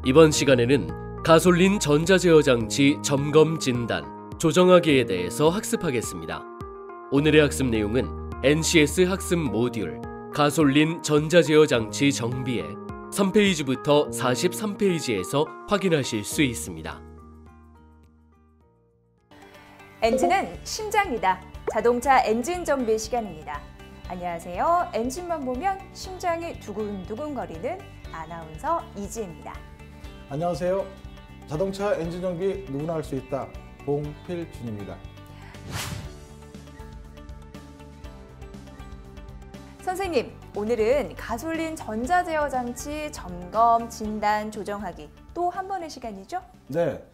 이번 시간에는 가솔린 전자제어 장치 점검 진단, 조정하기에 대해서 학습하겠습니다. 오늘의 학습 내용은 NCS 학습 모듈 가솔린 전자제어 장치 정비에 3페이지부터 43페이지에서 확인하실 수 있습니다. 엔진은 심장이다. 자동차 엔진 정비 시간입니다. 안녕하세요. 엔진만 보면 심장이 두근두근거리는 아나운서 이지혜입니다. 안녕하세요. 자동차 엔진 정비 누구나 할 수 있다. 봉필준입니다. 선생님, 오늘은 가솔린 전자제어 장치 점검, 진단, 조정하기 또 한 번의 시간이죠? 네,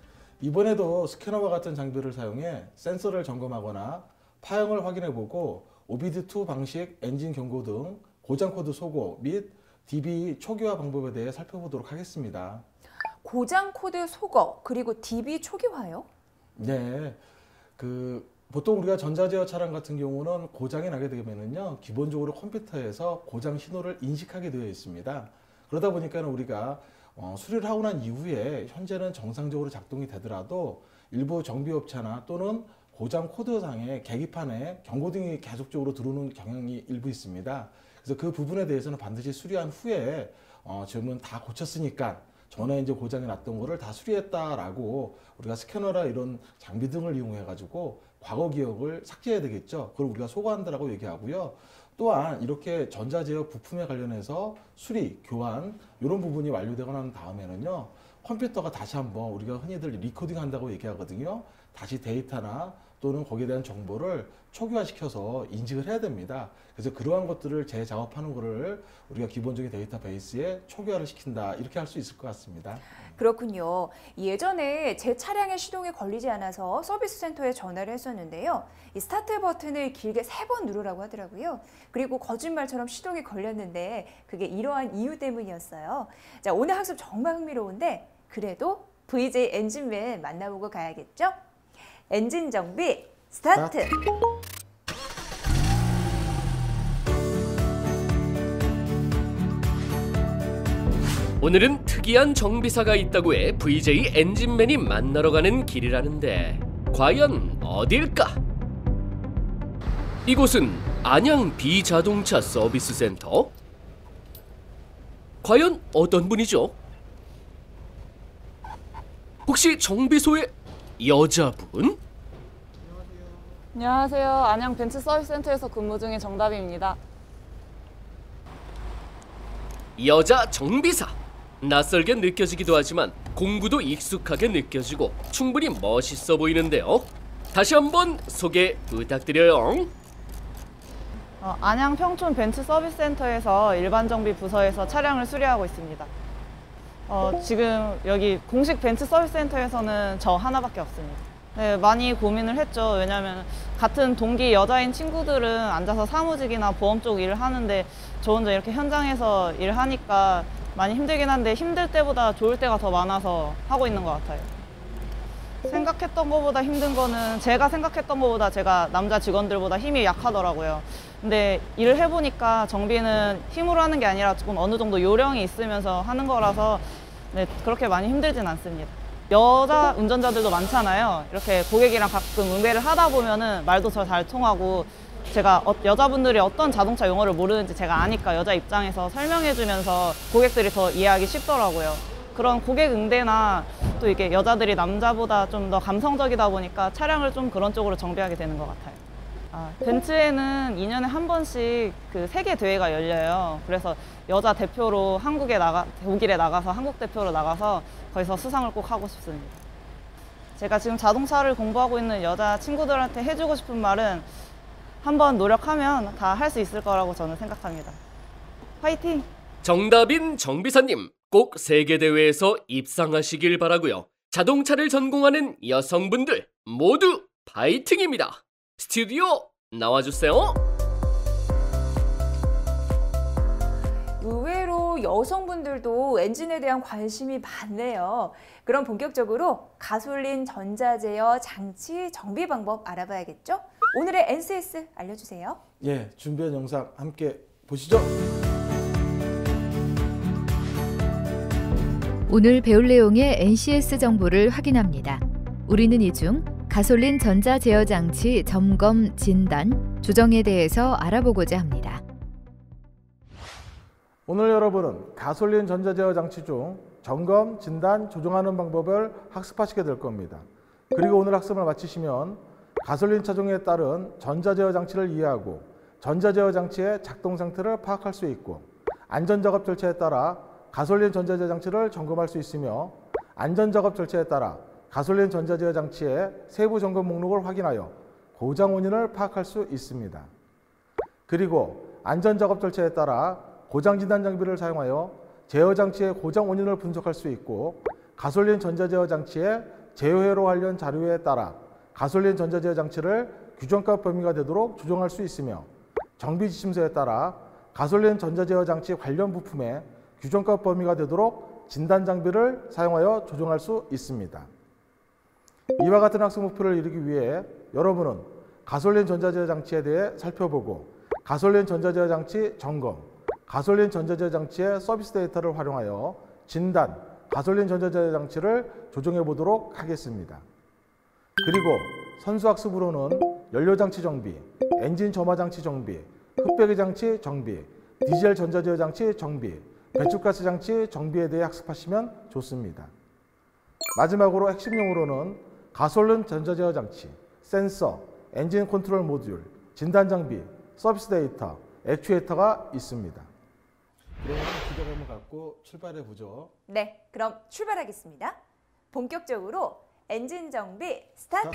이번에도 스캐너와 같은 장비를 사용해 센서를 점검하거나 파형을 확인해보고 OBD2 방식 엔진 경고 등 고장 코드 소거 및 DB 초기화 방법에 대해 살펴보도록 하겠습니다. 고장 코드 소거 그리고 DB 초기화요? 네, 보통 우리가 전자제어 차량 같은 경우는 고장이 나게 되면은요, 기본적으로 컴퓨터에서 고장 신호를 인식하게 되어 있습니다. 그러다 보니까 우리가 수리를 하고 난 이후에 현재는 정상적으로 작동이 되더라도 일부 정비업체나 또는 고장 코드상의 계기판에 경고등이 계속적으로 들어오는 경향이 일부 있습니다. 그래서 그 부분에 대해서는 반드시 수리한 후에 지금은 다 고쳤으니까 전에 이제 고장이 났던 거를 다 수리했다라고 우리가 스캐너나 이런 장비 등을 이용해 가지고 과거 기억을 삭제해야 되겠죠. 그걸 우리가 소거한다라고 얘기하고요. 또한 이렇게 전자제어 부품에 관련해서 수리, 교환 이런 부분이 완료되고 난 다음에는요, 컴퓨터가 다시 한번 우리가 흔히들 리코딩 한다고 얘기하거든요. 다시 데이터나 또는 거기에 대한 정보를 초기화시켜서 인식을 해야 됩니다. 그래서 그러한 것들을 재작업하는 거를 우리가 기본적인 데이터베이스에 초기화를 시킨다, 이렇게 할 수 있을 것 같습니다. 그렇군요. 예전에 제 차량의 시동이 걸리지 않아서 서비스 센터에 전화를 했었는데요. 이 스타트 버튼을 길게 3번 누르라고 하더라고요. 그리고 거짓말처럼 시동이 걸렸는데 그게 이러한 이유 때문이었어요. 자, 오늘 학습 정말 흥미로운데 그래도 VJ 엔진맨 만나보고 가야겠죠? 엔진 정비 스타트! 오늘은 특이한 정비사가 있다고 해 VJ 엔진맨이 만나러 가는 길이라는데 과연 어딜까? 이곳은 안양 비자동차 서비스 센터? 과연 어떤 분이죠? 혹시 정비소의 여자분? 안녕하세요. 안양 벤츠 서비스 센터에서 근무 중인 정답입니다. 여자 정비사. 낯설게 느껴지기도 하지만 공부도 익숙하게 느껴지고 충분히 멋있어 보이는데요. 다시 한번 소개 부탁드려요. 안양 평촌 벤츠 서비스 센터에서 일반 정비 부서에서 차량을 수리하고 있습니다. 지금 여기 공식 벤츠 서비스 센터에서는 저 하나밖에 없습니다. 네, 많이 고민을 했죠. 왜냐하면 같은 동기 여자인 친구들은 앉아서 사무직이나 보험 쪽 일을 하는데 저 혼자 이렇게 현장에서 일하니까 많이 힘들긴 한데 힘들 때보다 좋을 때가 더 많아서 하고 있는 것 같아요. 생각했던 것보다 힘든 거는 제가 생각했던 것보다 제가 남자 직원들보다 힘이 약하더라고요. 근데 일을 해보니까 정비는 힘으로 하는 게 아니라 조금 어느 정도 요령이 있으면서 하는 거라서 네, 그렇게 많이 힘들진 않습니다. 여자 운전자들도 많잖아요. 이렇게 고객이랑 가끔 응대를 하다 보면은 말도 잘 통하고 제가 여자분들이 어떤 자동차 용어를 모르는지 제가 아니까 여자 입장에서 설명해주면서 고객들이 더 이해하기 쉽더라고요. 그런 고객 응대나 또 이게 여자들이 남자보다 좀 더 감성적이다 보니까 차량을 좀 그런 쪽으로 정비하게 되는 것 같아요. 벤츠에는 2년에 한 번씩 그 세계 대회가 열려요. 그래서 여자 대표로 독일에 나가서 한국 대표로 나가서 거기서 수상을 꼭 하고 싶습니다. 제가 지금 자동차를 공부하고 있는 여자 친구들한테 해주고 싶은 말은 한번 노력하면 다 할 수 있을 거라고 저는 생각합니다. 화이팅! 정답인 정비사님, 꼭 세계대회에서 입상하시길 바라고요. 자동차를 전공하는 여성분들 모두 파이팅입니다. 스튜디오 나와주세요. 의외로 여성분들도 엔진에 대한 관심이 많네요. 그럼 본격적으로 가솔린 전자제어 장치 정비 방법 알아봐야겠죠? 오늘의 NCS 알려주세요. 예, 준비한 영상 함께 보시죠. 오늘 배울 내용의 NCS 정보를 확인합니다. 우리는 이 중 가솔린 전자 제어 장치 점검, 진단, 조정에 대해서 알아보고자 합니다. 오늘 여러분은 가솔린 전자 제어 장치 중 점검, 진단, 조정하는 방법을 학습하시게 될 겁니다. 그리고 오늘 학습을 마치시면 가솔린 차종에 따른 전자 제어 장치를 이해하고 전자 제어 장치의 작동 상태를 파악할 수 있고 안전작업 절차에 따라 가솔린 전자 제어 장치를 점검할 수 있으며 안전작업 절차에 따라 가솔린 전자 제어 장치의 세부 점검 목록을 확인하여 고장 원인을 파악할 수 있습니다. 그리고 안전작업 절차에 따라 고장 진단 장비를 사용하여 제어 장치의 고장 원인을 분석할 수 있고 가솔린 전자 제어 장치의 제어회로 관련 자료에 따라 가솔린 전자 제어 장치를 규정값 범위가 되도록 조정할 수 있으며 정비 지침서에 따라 가솔린 전자 제어 장치 관련 부품의 규정값 범위가 되도록 진단 장비를 사용하여 조정할 수 있습니다. 이와 같은 학습 목표를 이루기 위해 여러분은 가솔린 전자 제어 장치에 대해 살펴보고 가솔린 전자 제어 장치 점검, 가솔린 전자 제어 장치의 서비스 데이터를 활용하여 진단, 가솔린 전자 제어 장치를 조정해 보도록 하겠습니다. 그리고 선수 학습으로는 연료 장치 정비, 엔진 점화 장치 정비, 흡배기 장치 정비, 디젤 전자 제어 장치 정비, 배출가스 장치 정비에 대해 학습하시면 좋습니다. 마지막으로 핵심 용어로는 가솔린 전자 제어 장치, 센서, 엔진 컨트롤 모듈, 진단 장비, 서비스 데이터, 액추에이터가 있습니다. 그러면 기대감을 갖고 출발해 보죠. 네, 그럼 출발하겠습니다. 본격적으로 엔진 정비 스타트!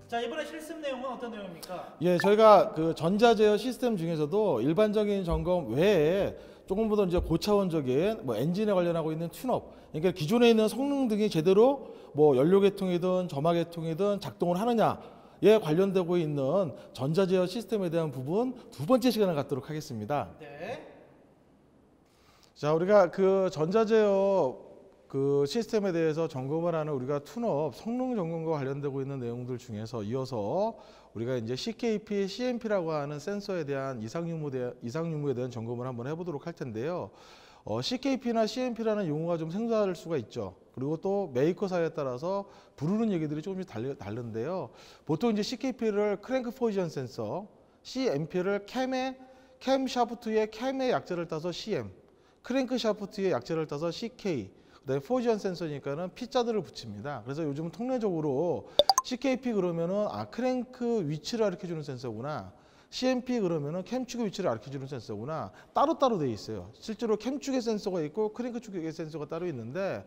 자, 이번에 실습 내용은 어떤 내용입니까? 예, 저희가 그 전자 제어 시스템 중에서도 일반적인 점검 외에 조금 더 이제 고차원적인 뭐 엔진에 관련하고 있는 튠업, 그러니까 기존에 있는 성능 등이 제대로 뭐 연료 계통이든 점화 계통이든 작동을 하느냐에 관련되고 있는 전자 제어 시스템에 대한 부분 두 번째 시간을 갖도록 하겠습니다. 네. 자, 우리가 그 전자 제어 그 시스템에 대해서 점검을 하는 우리가 튠업 성능 점검과 관련되고 있는 내용들 중에서 이어서 우리가 이제 CKP, CMP라고 하는 센서에 대한 이상 유무에 대한 점검을 한번 해보도록 할 텐데요. CKP나 CMP라는 용어가 좀 생소할 수가 있죠. 그리고 또 메이커사에 따라서 부르는 얘기들이 조금씩 다른데요. 보통 이제 CKP를 크랭크 포지션 센서, CMP를 캠 샤프트의 캠의 약자를 따서 CM, 크랭크 샤프트의 약자를 따서 CK, 그다음에 포지션 센서니까는 P자들을 붙입니다. 그래서 요즘 통례적으로 CKP 그러면은 크랭크 위치를 가르쳐주는 센서구나, CMP 그러면은 캠축의 위치를 가르쳐주는 센서구나, 따로따로 돼 있어요. 실제로 캠축의 센서가 있고 크랭크 축의 센서가 따로 있는데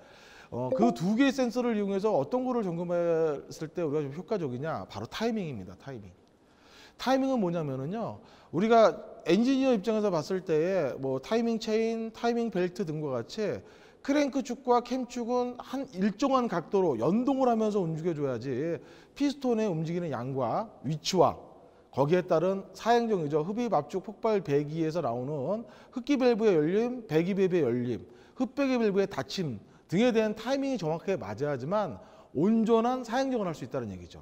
그 두 개의 센서를 이용해서 어떤 거를 점검했을 때 우리가 좀 효과적이냐? 바로 타이밍입니다. 타이밍은 뭐냐면은요, 우리가 엔지니어 입장에서 봤을 때에 뭐 타이밍 체인, 타이밍 벨트 등과 같이 크랭크 축과 캠 축은 한 일정한 각도로 연동을 하면서 움직여줘야지 피스톤의 움직이는 양과 위치와 거기에 따른 사행정이죠. 흡입, 압축, 폭발, 배기에서 나오는 흡기 밸브의 열림, 배기 밸브의 열림, 흡배기 밸브의 닫힘 등에 대한 타이밍이 정확하게 맞아야지만 온전한 사행정을 할 수 있다는 얘기죠.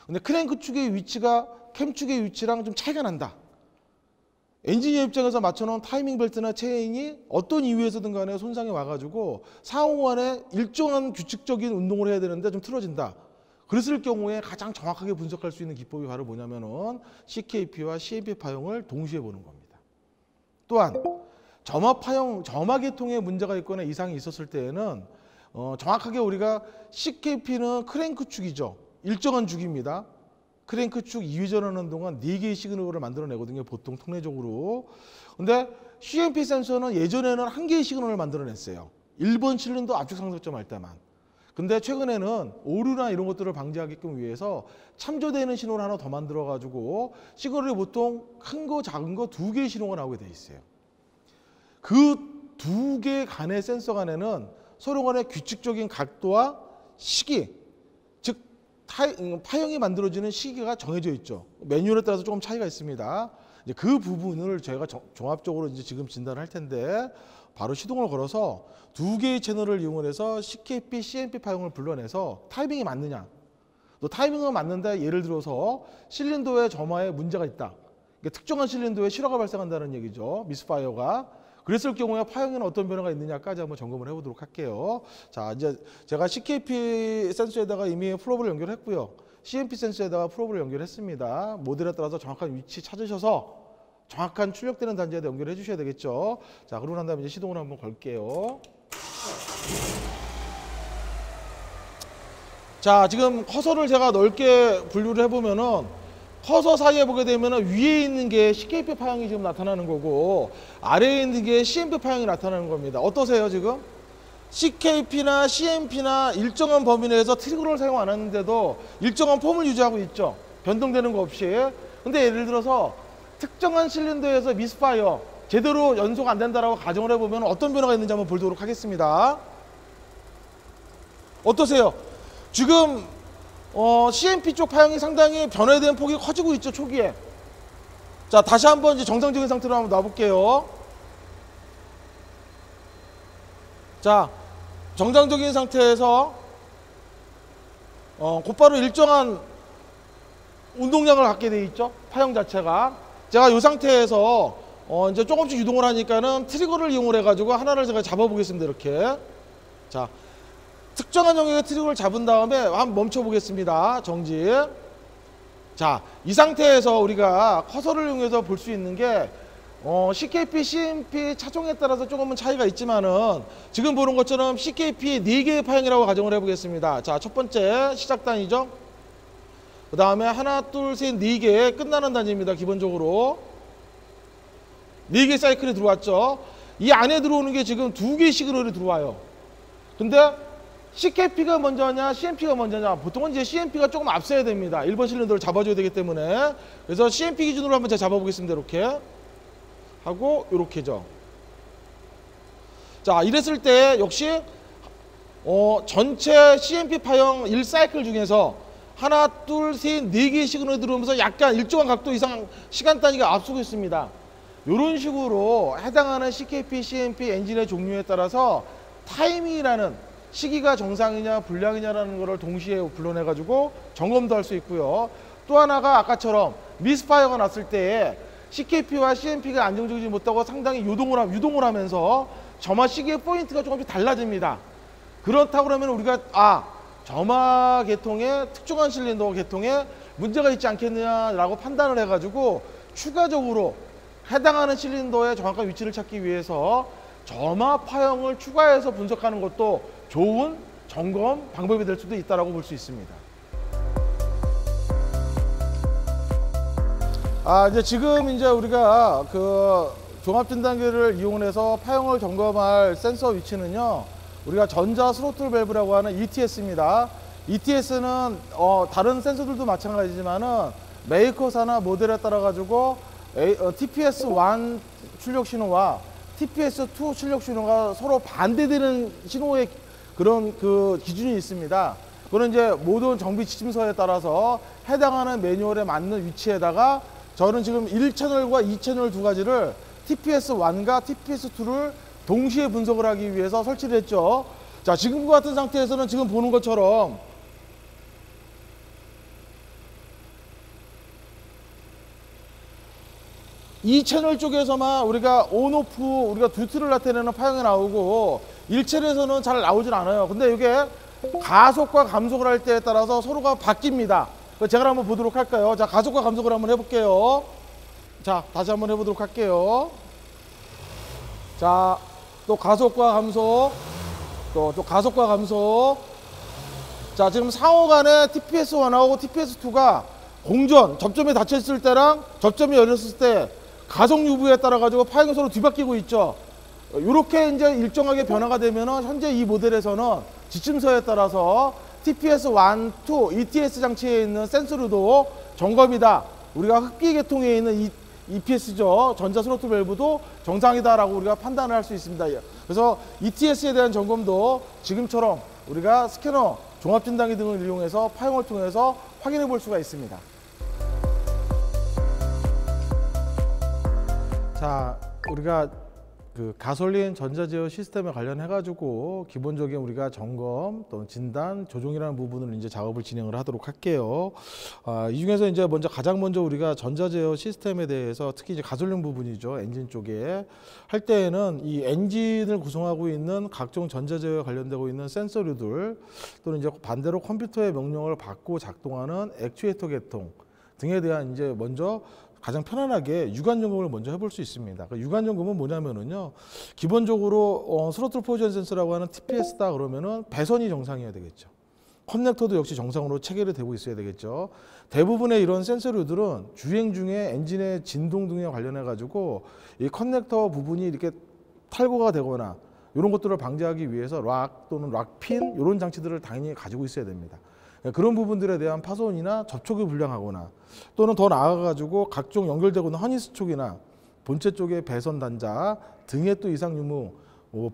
근데 크랭크 축의 위치가 캠 축의 위치랑 좀 차이가 난다. 엔지니어 입장에서 맞춰놓은 타이밍 벨트나 체인이 어떤 이유에서든 간에 손상이 와가지고 상호간에 일정한 규칙적인 운동을 해야 되는데 좀 틀어진다. 그랬을 경우에 가장 정확하게 분석할 수 있는 기법이 바로 뭐냐면은 CKP와 CMP 파형을 동시에 보는 겁니다. 또한 점화 계통에 문제가 있거나 이상이 있었을 때에는 정확하게 우리가 CKP는 크랭크 축이죠. 일정한 축입니다. 크랭크 축 이회전하는 동안 4개의 시그널을 만들어내거든요. 보통 통례적으로. 근데 CMP 센서는 예전에는 1개의 시그널을 만들어냈어요. 1번 실린더 압축 상속점 할 때만. 근데 최근에는 오류나 이런 것들을 방지하게끔 위해서 참조되는 신호를 하나 더 만들어가지고 시그널이 보통 큰 거 작은 거 2개의 신호가 나오게 돼 있어요. 그 2개 간의 센서 간에는 서로 간의 규칙적인 각도와 시기, 즉 파형이 만들어지는 시기가 정해져 있죠. 매뉴얼에 따라서 조금 차이가 있습니다. 이제 그 부분을 저희가 종합적으로 이제 지금 진단을 할 텐데 바로 시동을 걸어서 2개의 채널을 이용해서 CKP, CMP 파형을 불러내서 타이밍이 맞느냐. 또 타이밍은 맞는데 예를 들어서 실린더의 점화에 문제가 있다. 특정한 실린더에 실화가 발생한다는 얘기죠. 미스파이어가. 그랬을 경우에 파형에는 어떤 변화가 있느냐까지 한번 점검을 해보도록 할게요. 자, 이제 제가 CKP 센서에다가 이미 프로브를 연결했고요. CMP 센서에다가 프로브를 연결했습니다. 모델에 따라서 정확한 위치 찾으셔서 정확한 출력되는 단지에다 연결해 주셔야 되겠죠. 자, 그러고 난 다음에 이제 시동을 한번 걸게요. 자, 지금 커서를 제가 넓게 분류를 해보면은 커서 사이에 보게 되면은 위에 있는 게 CKP 파형이 지금 나타나는 거고 아래에 있는 게 CMP 파형이 나타나는 겁니다. 어떠세요, 지금? CKP나 CMP나 일정한 범위 내에서 트리거를 사용 안 하는데도 일정한 폼을 유지하고 있죠. 변동되는 거 없이. 근데 예를 들어서 특정한 실린더에서 미스파이어 제대로 연소가 안 된다라고 가정을 해보면 어떤 변화가 있는지 한번 보도록 하겠습니다. 어떠세요? 지금 CMP 쪽 파형이 상당히 변화된 폭이 커지고 있죠, 초기에. 자, 다시 한번 이제 정상적인 상태로 한번 놔볼게요. 자, 정상적인 상태에서 곧바로 일정한 운동량을 갖게 돼 있죠, 파형 자체가. 제가 이 상태에서 이제 조금씩 유동을 하니까는 트리거를 이용을 해가지고 하나를 제가 잡아보겠습니다, 이렇게. 자, 특정한 영역의 트리거를 잡은 다음에 한번 멈춰 보겠습니다. 정지. 자, 이 상태에서 우리가 커서를 이용해서 볼 수 있는 게 CKP, CMP 차종에 따라서 조금은 차이가 있지만은 지금 보는 것처럼 CKP 4개의 파형이라고 가정을 해보겠습니다. 자, 첫 번째 시작 단위죠. 그 다음에 하나, 둘, 셋, 4개 끝나는 단위입니다. 기본적으로 4개 사이클이 들어왔죠. 이 안에 들어오는 게 지금 2개의 시그널이 들어와요. 근데 CKP가 먼저냐 CMP가 먼저냐, 보통은 이제 CMP가 조금 앞서야 됩니다. 1번 실린더를 잡아줘야 되기 때문에. 그래서 CMP 기준으로 한번 제가 잡아보겠습니다. 이렇게 하고 이렇게죠. 자, 이랬을 때 역시 전체 CMP 파형 1사이클 중에서 하나, 둘, 셋, 4개의 시그널이 들어오면서 약간 일정한 각도 이상 시간 단위가 앞서고 있습니다. 이런 식으로 해당하는 CKP, CMP 엔진의 종류에 따라서 타이밍이라는 시기가 정상이냐 불량이냐라는 것을 동시에 불러내가지고 점검도 할 수 있고요. 또 하나가 아까처럼 미스파이어가 났을 때 CKP와 CMP가 안정적이지 못하고 상당히 유동을 하면서 점화 시기의 포인트가 조금씩 달라집니다. 그렇다고 그러면 우리가 점화 계통의 특정한 실린더 계통에 문제가 있지 않겠느냐라고 판단을 해가지고 추가적으로 해당하는 실린더의 정확한 위치를 찾기 위해서 점화 파형을 추가해서 분석하는 것도 좋은 점검 방법이 될 수도 있다고 볼 수 있습니다. 이제 지금 이제 우리가 그 종합 진단기를 이용해서 파형을 점검할 센서 위치는요, 우리가 전자 스로틀 밸브라고 하는 ETS입니다. ETS는 다른 센서들도 마찬가지지만은 메이커사나 모델에 따라 가지고 TPS1 출력 신호와 TPS2 출력 신호가 서로 반대되는 신호의 그런 그 기준이 있습니다. 그거는 이제 모든 정비 지침서에 따라서 해당하는 매뉴얼에 맞는 위치에다가 저는 지금 1채널과 2채널 두 가지를 TPS1과 TPS2를 동시에 분석을 하기 위해서 설치를 했죠. 자, 지금과 같은 상태에서는 지금 보는 것처럼 이 채널 쪽에서만 우리가 온오프 우리가 듀티를 나타내는 파형이 나오고 1채널에서는 잘 나오질 않아요. 근데 이게 가속과 감속을 할 때에 따라서 서로가 바뀝니다. 제가 한번 보도록 할까요? 자, 가속과 감속을 한번 해볼게요. 자, 다시 한번 해보도록 할게요. 자, 또 가속과 감속, 또 가속과 감속. 자, 지금 상호간에 TPS1하고 TPS2가 공전, 접점에 닫혔을 때랑 접점이 열렸을 때 가속 유부에 따라 가지고 파형이 서로 뒤바뀌고 있죠. 이렇게 이제 일정하게 변화가 되면은 현재 이 모델에서는 지침서에 따라서 TPS1, 2, ETS 장치에 있는 센서로도 점검이다. 우리가 흡기 계통에 있는 EPS죠. 전자 스로틀 밸브도 정상이다라고 우리가 판단을 할 수 있습니다. 그래서 ETS에 대한 점검도 지금처럼 우리가 스캐너, 종합진단기 등을 이용해서 파형을 통해서 확인해 볼 수가 있습니다. 자, 우리가 그 가솔린 전자제어 시스템에 관련해 가지고 기본적인 우리가 점검 또 진단 조종이라는 부분을 이제 작업을 진행을 하도록 할게요. 이 중에서 이제 가장 먼저 우리가 전자제어 시스템에 대해서 특히 이제 가솔린 부분이죠. 엔진 쪽에 할 때에는 이 엔진을 구성하고 있는 각종 전자제어에 관련되고 있는 센서류들 또는 이제 반대로 컴퓨터의 명령을 받고 작동하는 액추에이터 계통 등에 대한 이제 먼저 가장 편안하게 유관 점검을 먼저 해볼 수 있습니다. 그 유관 점검은 뭐냐면은요, 기본적으로 스로틀 포지션 센서라고 하는 TPS다 그러면은 배선이 정상이어야 되겠죠. 커넥터도 역시 정상으로 체결이 되고 있어야 되겠죠. 대부분의 이런 센서류들은 주행 중에 엔진의 진동 등에 관련해 가지고 이 커넥터 부분이 이렇게 탈거가 되거나 이런 것들을 방지하기 위해서 락 또는 락핀 이런 장치들을 당연히 가지고 있어야 됩니다. 그런 부분들에 대한 파손이나 접촉이 불량하거나 또는 더 나아가지고 각종 연결되고 있는 허니스 쪽이나 본체 쪽의 배선 단자 등의 또 이상 유무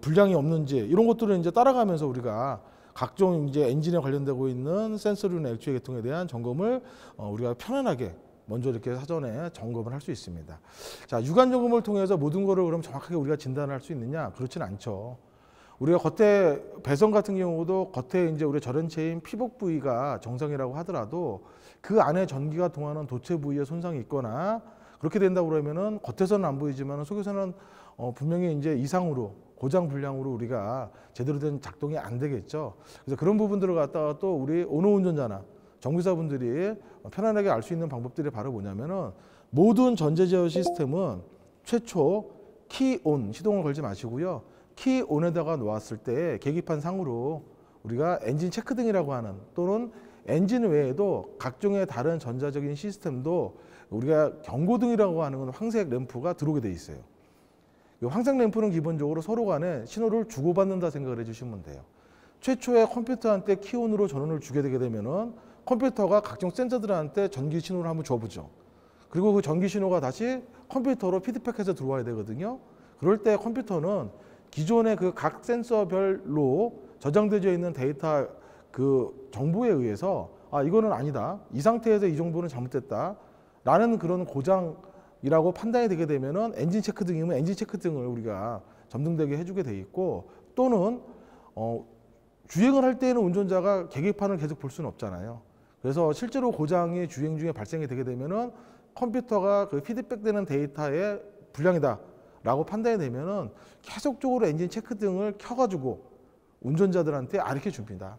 불량이 없는지 이런 것들을 이제 따라가면서 우리가 각종 이제 엔진에 관련되고 있는 센서류나 액추 계통에 대한 점검을 우리가 편안하게 먼저 이렇게 사전에 점검을 할 수 있습니다. 자, 유관 점검을 통해서 모든 거를 그럼 정확하게 우리가 진단을 할 수 있느냐? 그렇지는 않죠. 우리가 겉에 배선 같은 경우도 겉에 이제 우리 절연체인 피복 부위가 정상이라고 하더라도 그 안에 전기가 통하는 도체 부위에 손상이 있거나 그렇게 된다고 그러면은 겉에서는 안 보이지만 속에서는 분명히 이제 이상으로 고장 불량으로 우리가 제대로 된 작동이 안 되겠죠. 그래서 그런 부분들을 갖다가 또 우리 오너 운전자나 정비사분들이 편안하게 알 수 있는 방법들이 바로 뭐냐면은 모든 전자제어 시스템은 최초 키온 시동을 걸지 마시고요. 키온에다가 놓았을 때 계기판 상으로 우리가 엔진 체크등이라고 하는 또는 엔진 외에도 각종의 다른 전자적인 시스템도 우리가 경고등이라고 하는 건 황색 램프가 들어오게 돼 있어요. 이 황색 램프는 기본적으로 서로 간에 신호를 주고받는다 생각을 해주시면 돼요. 최초에 컴퓨터한테 키온으로 전원을 주게 되게 되면은 컴퓨터가 각종 센서들한테 전기 신호를 한번 줘보죠. 그리고 그 전기 신호가 다시 컴퓨터로 피드백해서 들어와야 되거든요. 그럴 때 컴퓨터는 기존의 그 각 센서별로 저장되어 있는 데이터 그 정보에 의해서 아 이거는 아니다. 이 상태에서 이 정도는 잘못됐다. 라는 그런 고장이라고 판단이 되게 되면은 엔진 체크 등이면 엔진 체크 등을 우리가 점등되게 해주게 돼 있고 또는 주행을 할 때에는 운전자가 계기판을 계속 볼 수는 없잖아요. 그래서 실제로 고장이 주행 중에 발생이 되게 되면은 컴퓨터가 그 피드백되는 데이터에 불량이다. 라고 판단이 되면은 계속적으로 엔진 체크 등을 켜가지고 운전자들한테 알려 줍니다.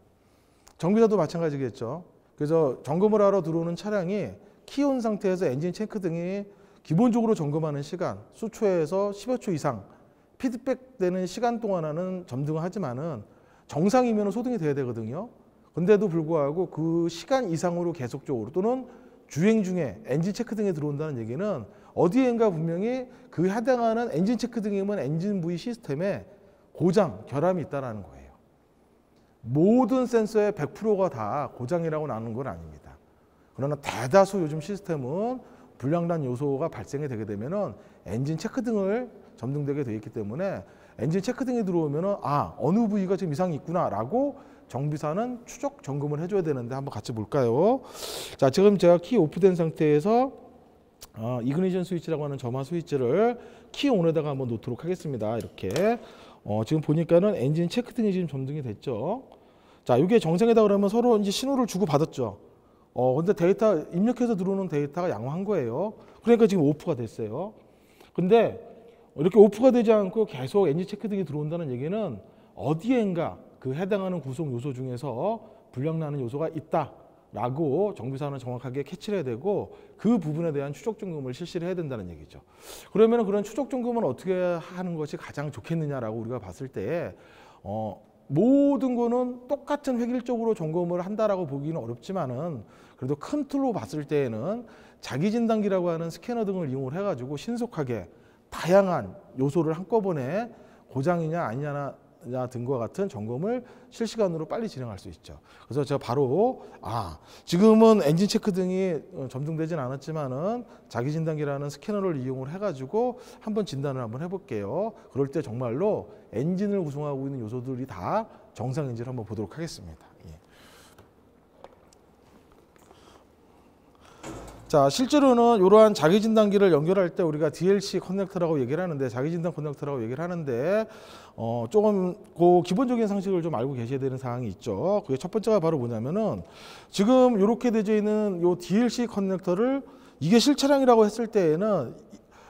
정비사도 마찬가지겠죠. 그래서 점검을 하러 들어오는 차량이 키온 상태에서 엔진 체크 등이 기본적으로 점검하는 시간 수초에서 10여 초 이상 피드백되는 시간 동안은 점등을 하지만은 정상이면 소등이 돼야 되거든요. 근데도 불구하고 그 시간 이상으로 계속적으로 또는 주행 중에 엔진 체크 등이 들어온다는 얘기는 어디엔가 분명히 그 해당하는 엔진 체크 등이면 엔진 부위 시스템에 고장, 결함이 있다는 거예요. 모든 센서의 100%가 다 고장이라고 나누는 건 아닙니다. 그러나 대다수 요즘 시스템은 불량난 요소가 발생이 되게 되면은 엔진 체크 등을 점등되게 되어 있기 때문에 엔진 체크 등이 들어오면은 아 어느 부위가 지금 이상이 있구나라고 정비사는 추적 점검을 해줘야 되는데 한번 같이 볼까요? 자 지금 제가 키 오프된 상태에서 이그니션 스위치라고 하는 점화 스위치를 키 온에다가 한번 놓도록 하겠습니다. 이렇게 지금 보니까는 엔진 체크 등이 지금 점등이 됐죠. 자 이게 정상이다 그러면 서로 이제 신호를 주고 받았죠. 근데 데이터 입력해서 들어오는 데이터가 양호한 거예요. 그러니까 지금 오프가 됐어요. 근데 이렇게 오프가 되지 않고 계속 엔진 체크 등이 들어온다는 얘기는 어디엔가 그 해당하는 구성 요소 중에서 불량나는 요소가 있다라고 정비사는 정확하게 캐치를 해야 되고 그 부분에 대한 추적 점검을 실시를 해야 된다는 얘기죠. 그러면 그런 추적 점검은 어떻게 하는 것이 가장 좋겠느냐라고 우리가 봤을 때 모든 거는 똑같은 획일적으로 점검을 한다라고 보기는 어렵지만은 그래도 큰 틀로 봤을 때에는 자기진단기라고 하는 스캐너 등을 이용을 해가지고 신속하게 다양한 요소를 한꺼번에 고장이냐 아니냐 등과 같은 점검을 실시간으로 빨리 진행할 수 있죠. 그래서 제가 바로 지금은 엔진 체크 등이 점등되진 않았지만은 자기진단기라는 스캐너를 이용을 해가지고 한번 진단을 한번 해볼게요. 그럴 때 정말로 엔진을 구성하고 있는 요소들이 다 정상인지를 한번 보도록 하겠습니다. 예. 자, 실제로는 이러한 자기진단기를 연결할 때 우리가 DLC 커넥터라고 얘기를 하는데, 자기진단 커넥터라고 얘기를 하는데, 조금 그 기본적인 상식을 좀 알고 계셔야 되는 사항이 있죠. 그게 첫 번째가 바로 뭐냐면은, 지금 이렇게 되어 있는 이 DLC 커넥터를 이게 실차량이라고 했을 때에는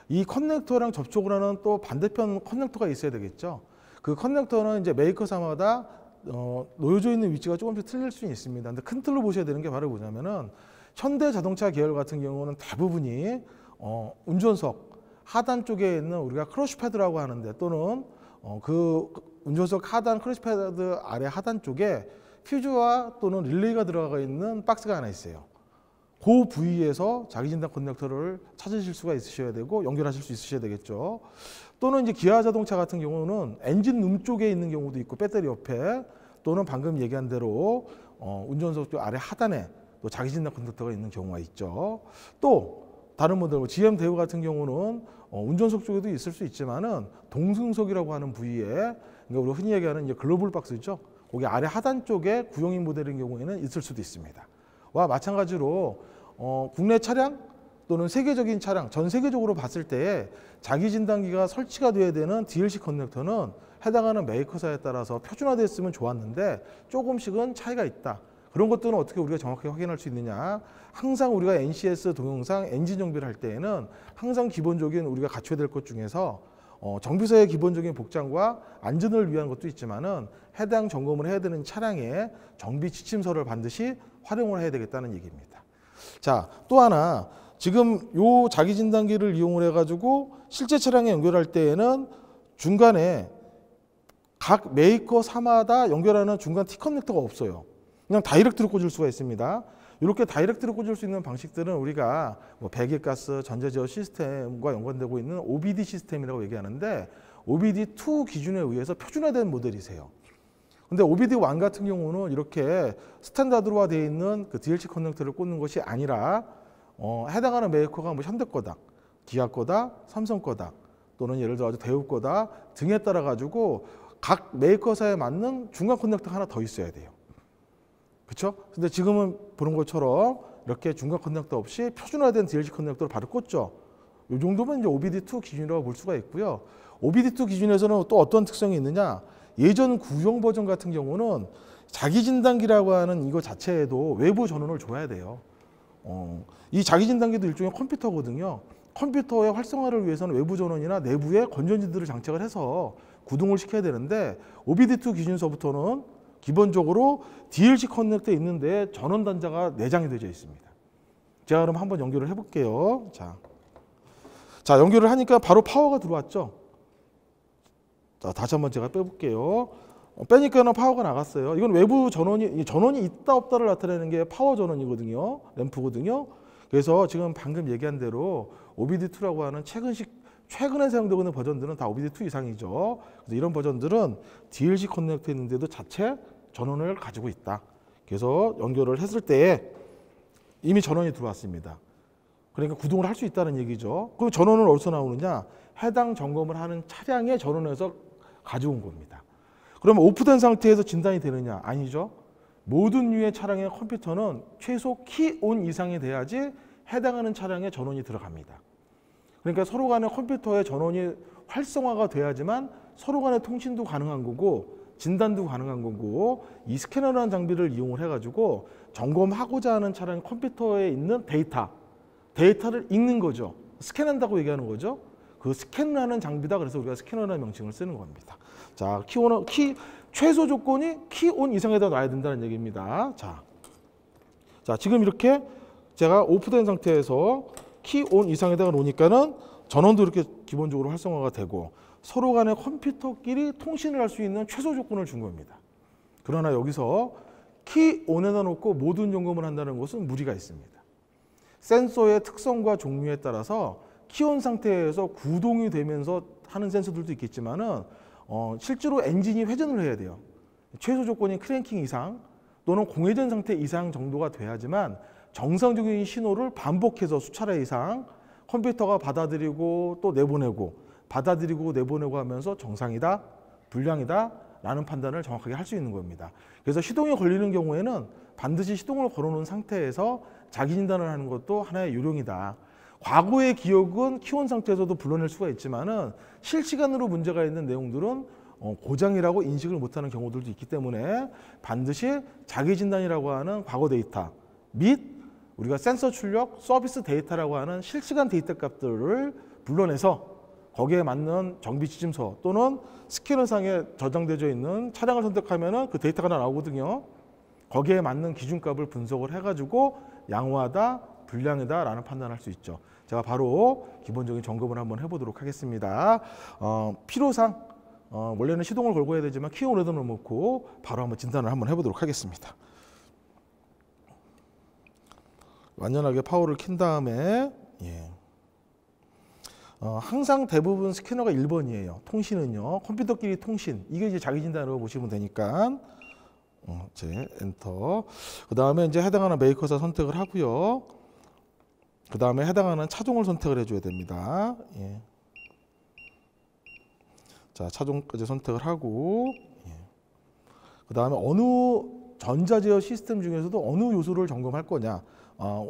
이 커넥터랑 접촉을 하는 또 반대편 커넥터가 있어야 되겠죠. 그 커넥터는 이제 메이커사마다 놓여져 있는 위치가 조금씩 틀릴 수는 있습니다. 근데 큰 틀로 보셔야 되는 게 바로 뭐냐면은, 현대자동차 계열 같은 경우는 대부분이 운전석 하단 쪽에 있는 우리가 크러쉬패드라고 하는데, 또는 그 운전석 하단 크러쉬패드 아래 하단 쪽에 퓨즈와 또는 릴레이가 들어가 있는 박스가 하나 있어요. 그 부위에서 자기진단 커넥터를 찾으실 수가 있으셔야 되고 연결하실 수 있으셔야 되겠죠. 또는 이제 기아 자동차 같은 경우는 엔진룸 쪽에 있는 경우도 있고, 배터리 옆에, 또는 방금 얘기한 대로 운전석 쪽 아래 하단에 또 자기진단 커넥터가 있는 경우가 있죠. 또 다른 모델 GM 대우 같은 경우는 운전석 쪽에도 있을 수 있지만은 동승석이라고 하는 부위에, 그러니까 우리가 흔히 얘기하는 이제 글로벌 박스죠. 거기 아래 하단 쪽에 구형인 모델인 경우에는 있을 수도 있습니다. 와 마찬가지로 국내 차량 또는 세계적인 차량, 전 세계적으로 봤을 때 자기진단기가 설치가 돼야 되는 DLC 커넥터는 해당하는 메이커사에 따라서 표준화됐으면 좋았는데 조금씩은 차이가 있다. 그런 것들은 어떻게 우리가 정확하게 확인할 수 있느냐. 항상 우리가 NCS 동영상 엔진 정비를 할 때에는 항상 기본적인 우리가 갖춰야 될 것 중에서 정비사의 기본적인 복장과 안전을 위한 것도 있지만은 해당 점검을 해야 되는 차량의 정비 지침서를 반드시 활용을 해야 되겠다는 얘기입니다. 자, 또 하나, 지금 요 자기진단기를 이용을 해가지고 실제 차량에 연결할 때에는 중간에 각 메이커사마다 연결하는 중간 T커넥터가 없어요. 그냥 다이렉트로 꽂을 수가 있습니다. 이렇게 다이렉트로 꽂을 수 있는 방식들은 우리가 뭐 배기가스 전자제어 시스템과 연관되고 있는 OBD 시스템이라고 얘기하는데, OBD2 기준에 의해서 표준화된 모델이세요. 근데 OBD1 같은 경우는 이렇게 스탠다드화 되어 있는 그 DLC 커넥터를 꽂는 것이 아니라 해당하는 메이커가 뭐 현대 거다, 기아 거다, 삼성 거다, 또는 예를 들어 대우 거다 등에 따라 가지고 각 메이커사에 맞는 중간 커넥터 하나 더 있어야 돼요. 그렇죠? 근데 지금은 보는 것처럼 이렇게 중간 커넥터 없이 표준화된 DLC 커넥터를 바로 꽂죠. 이 정도면 이제 OBD2 기준이라고 볼 수가 있고요. OBD2 기준에서는 또 어떤 특성이 있느냐? 예전 구형 버전 같은 경우는 자기진단기라고 하는 이거 자체에도 외부 전원을 줘야 돼요. 이 자기진단기도 일종의 컴퓨터거든요. 컴퓨터의 활성화를 위해서는 외부 전원이나 내부에 건전지들을 장착을 해서 구동을 시켜야 되는데, OBD2 기준서부터는 기본적으로 DLC 커넥터에 있는데 전원 단자가 내장이 되어 있습니다. 제가 그럼 한번 연결을 해볼게요. 자, 연결을 하니까 바로 파워가 들어왔죠. 자, 다시 한번 제가 빼볼게요. 빼니까는 파워가 나갔어요. 이건 외부 전원이 있다 없다를 나타내는 게 파워 전원이거든요. 램프거든요. 그래서 지금 방금 얘기한 대로 OBD2라고 하는 최근에 사용되고 있는 버전들은 다 OBD2 이상이죠. 그래서 이런 버전들은 DLC 커넥터 있는데도 자체 전원을 가지고 있다. 그래서 연결을 했을 때 이미 전원이 들어왔습니다. 그러니까 구동을 할 수 있다는 얘기죠. 그럼 전원은 어디서 나오느냐? 해당 점검을 하는 차량의 전원에서 가져온 겁니다. 그러면 오프된 상태에서 진단이 되느냐? 아니죠. 모든 류의 차량의 컴퓨터는 최소 키온 이상이 돼야지 해당하는 차량의 전원이 들어갑니다. 그러니까 서로 간의 컴퓨터의 전원이 활성화가 돼야지만 서로 간의 통신도 가능한 거고 진단도 가능한 거고, 이 스캐너라는 장비를 이용을 해가지고 점검하고자 하는 차량 컴퓨터에 있는 데이터를 읽는 거죠. 스캔한다고 얘기하는 거죠. 그 스캔하는 장비다. 그래서 우리가 스캐너라는 명칭을 쓰는 겁니다. 자, 최소 조건이 키온 이상에다 놔야 된다는 얘기입니다. 자, 지금 이렇게 제가 오프된 상태에서 키온 이상에다가 놓으니까는 전원도 이렇게 기본적으로 활성화가 되고 서로 간의 컴퓨터끼리 통신을 할 수 있는 최소 조건을 준 겁니다. 그러나 여기서 키온에다 놓고 모든 점검을 한다는 것은 무리가 있습니다. 센서의 특성과 종류에 따라서 키온 상태에서 구동이 되면서 하는 센서들도 있겠지만은 실제로 엔진이 회전을 해야 돼요. 최소 조건이 크랭킹 이상 또는 공회전 상태 이상 정도가 돼야지만 정상적인 신호를 반복해서 수차례 이상 컴퓨터가 받아들이고 또 내보내고 받아들이고 내보내고 하면서 정상이다, 불량이다 라는 판단을 정확하게 할 수 있는 겁니다. 그래서 시동이 걸리는 경우에는 반드시 시동을 걸어놓은 상태에서 자기 진단을 하는 것도 하나의 요령이다. 과거의 기억은 키운 상태에서도 불러낼 수가 있지만은 실시간으로 문제가 있는 내용들은 고장이라고 인식을 못하는 경우들도 있기 때문에 반드시 자기 진단이라고 하는 과거 데이터 및 우리가 센서 출력, 서비스 데이터라고 하는 실시간 데이터 값들을 불러내서 거기에 맞는 정비 지침서 또는 스캐너상에 저장되어 있는 차량을 선택하면 그 데이터가 나오거든요. 거기에 맞는 기준값을 분석을 해가지고 양호하다, 불량이다 라는 판단을 할 수 있죠. 제가 바로 기본적인 점검을 한번 해보도록 하겠습니다. 필요상 원래는 시동을 걸고 해야 되지만 키 오래도는 놓고 바로 한번 진단을 한번 해보도록 하겠습니다. 완전하게 파워를 킨 다음에 항상 대부분 스캐너가 1번이에요. 통신은요. 컴퓨터끼리 통신. 이게 이제 자기 진단으로 보시면 되니까 이제 엔터. 그 다음에 이제 해당하는 메이커사 선택을 하고요. 그 다음에 해당하는 차종을 선택을 해줘야 됩니다. 자, 차종까지 선택을 하고 그 다음에 어느 전자제어 시스템 중에서도 어느 요소를 점검할 거냐.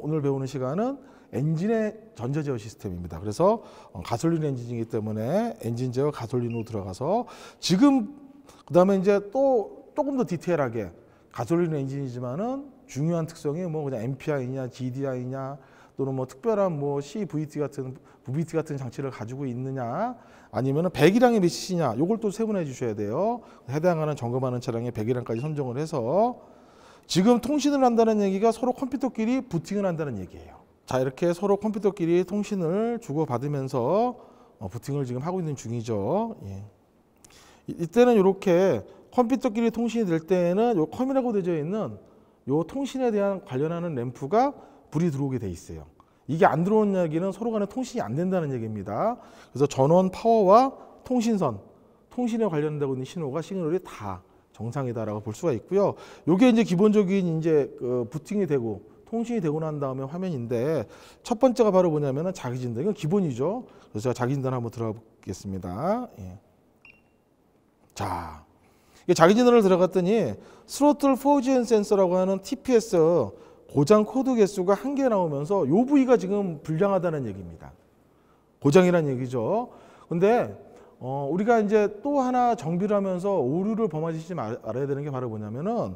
오늘 배우는 시간은 엔진의 전자제어 시스템입니다. 그래서 가솔린 엔진이기 때문에 엔진 제어 가솔린으로 들어가서 지금 그 다음에 이제 또 조금 더 디테일하게 가솔린 엔진이지만은 중요한 특성이 뭐 그냥 MPI냐 GDI냐 또는 뭐 특별한 뭐 CVT 같은 VT 같은 장치를 가지고 있느냐 아니면은 배기량이 몇이냐 요걸 또 세분해 주셔야 돼요. 해당하는 점검하는 차량의 배기량까지 선정을 해서 지금 통신을 한다는 얘기가 서로 컴퓨터끼리 부팅을 한다는 얘기예요. 자, 이렇게 서로 컴퓨터끼리 통신을 주고받으면서 부팅을 지금 하고 있는 중이죠. 이때는 이렇게 컴퓨터끼리 통신이 될 때에는 요 컴이라고 되어 있는 요 통신에 대한 관련하는 램프가 불이 들어오게 돼 있어요. 이게 안 들어오는 얘기는 서로 간에 통신이 안 된다는 얘기입니다. 그래서 전원 파워와 통신선, 통신에 관련되고 있는 신호가 시그널이 다 정상이다라고 볼 수가 있고요. 요게 이제 기본적인 이제 부팅이 되고 통신이 되고 난 다음에 화면인데 첫 번째가 바로 뭐냐면은 자기 진단. 이건 기본이죠. 그래서 제가 자기 진단 한번 들어가 보겠습니다. 자, 이게 자기 진단을 들어갔더니 스로틀 포지션 센서라고 하는 TPS 고장 코드 개수가 1개 나오면서 요 부위가 지금 불량하다는 얘기입니다. 고장이란 얘기죠. 근데 우리가 이제 또 하나 정비를 하면서 오류를 범하지 말아야 되는 게 바로 뭐냐면은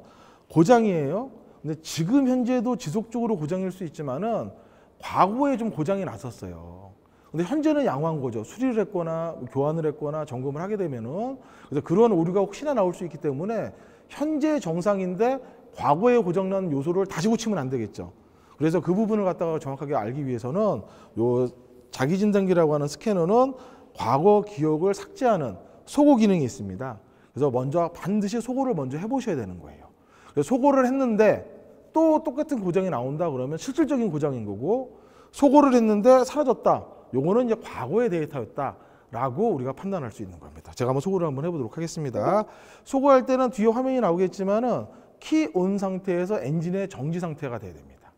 고장이에요. 근데 지금 현재도 지속적으로 고장일 수 있지만은 과거에 좀 고장이 났었어요. 근데 현재는 양호한 거죠. 수리를 했거나 교환을 했거나 점검을 하게 되면은 그래서 그런 오류가 혹시나 나올 수 있기 때문에 현재 정상인데 과거에 고장난 요소를 다시 고치면 안 되겠죠. 그래서 그 부분을 갖다가 정확하게 알기 위해서는 요 자기 진단기라고 하는 스캐너는 과거 기억을 삭제하는 소고 기능이 있습니다. 그래서 먼저 반드시 소고를 먼저 해보셔야 되는 거예요. 그래서 소고를 했는데 또 똑같은 고장이 나온다 그러면 실질적인 고장인 거고 소고를 했는데 사라졌다. 요거는 이제 과거의 데이터였다라고 우리가 판단할 수 있는 겁니다. 제가 한번 소고를 한번 해보도록 하겠습니다. 소고할 때는 뒤에 화면이 나오겠지만은 키 온 상태에서 엔진의 정지 상태가 돼야 됩니다.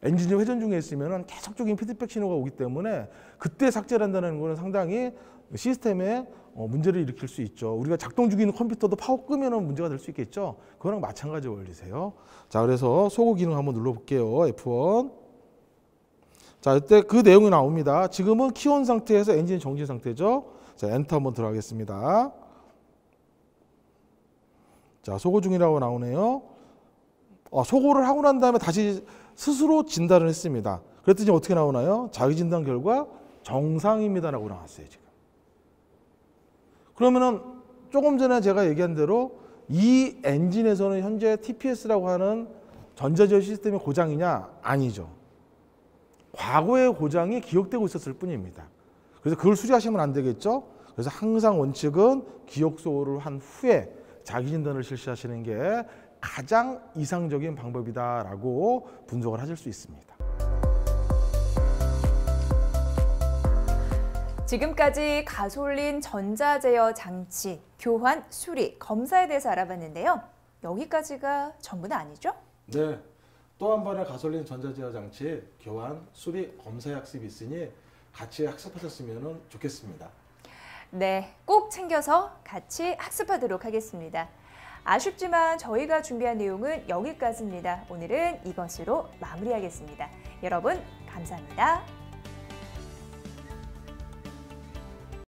엔진이 회전 중에 있으면 계속적인 피드백 신호가 오기 때문에 그때 삭제를 한다는 것은 상당히 시스템에 문제를 일으킬 수 있죠. 우리가 작동 중인 컴퓨터도 파워 끄면 문제가 될 수 있겠죠. 그거랑 마찬가지 원리세요. 자, 그래서 소고 기능 한번 눌러볼게요. F1. 자, 이때 그 내용이 나옵니다. 지금은 키온 상태에서 엔진 정지 상태죠. 자, 엔터 한번 들어가겠습니다. 자, 소고 중이라고 나오네요. 소고를 하고 난 다음에 다시 스스로 진단을 했습니다. 그랬더니 어떻게 나오나요? 자기 진단 결과 정상입니다라고 나왔어요, 지금. 그러면은 조금 전에 제가 얘기한 대로 이 엔진에서는 현재 TPS라고 하는 전자제어 시스템의 고장이냐? 아니죠. 과거의 고장이 기억되고 있었을 뿐입니다. 그래서 그걸 수리하시면 안 되겠죠? 그래서 항상 원칙은 기억 소홀을 한 후에 자기 진단을 실시하시는 게 가장 이상적인 방법이다라고 분석을 하실 수 있습니다. 지금까지 가솔린 전자제어 장치 교환, 수리, 검사에 대해서 알아봤는데요. 여기까지가 전부는 아니죠? 네. 또 한 번의 가솔린 전자제어 장치 교환, 수리, 검사 학습이 있으니 같이 학습하셨으면 좋겠습니다. 네, 꼭 챙겨서 같이 학습하도록 하겠습니다. 아쉽지만 저희가 준비한 내용은 여기까지입니다. 오늘은 이것으로 마무리하겠습니다. 여러분 감사합니다.